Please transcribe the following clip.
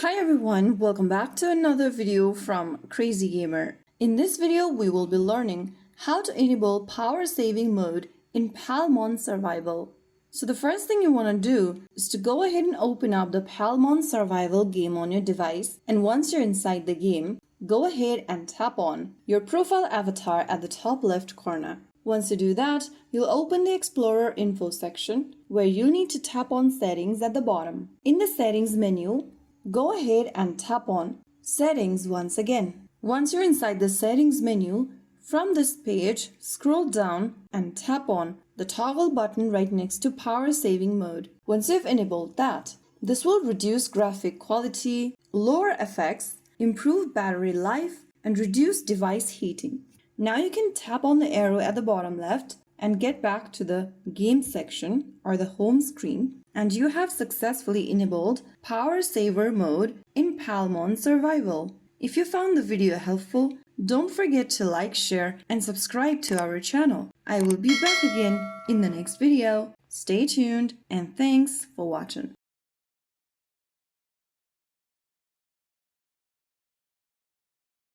Hi everyone, welcome back to another video from Crazy Gamer. In this video, we will be learning how to enable power saving mode in Palmon Survival. So the first thing you want to do is to go ahead and open up the Palmon Survival game on your device, and once you're inside the game, go ahead and tap on your profile avatar at the top left corner. Once you do that, you'll open the Explorer info section where you need to tap on settings at the bottom. In the settings menu, go ahead and tap on settings once again. Once you're inside the settings menu, from this page, scroll down and tap on the toggle button right next to power saving mode. Once you've enabled that, this will reduce graphic quality, lower effects, improve battery life, and reduce device heating. Now you can tap on the arrow at the bottom left and get back to the game section or the home screen, and you have successfully enabled Power Saver mode in Palmon Survival. If you found the video helpful, don't forget to like, share, and subscribe to our channel. I will be back again in the next video. Stay tuned and thanks for watching.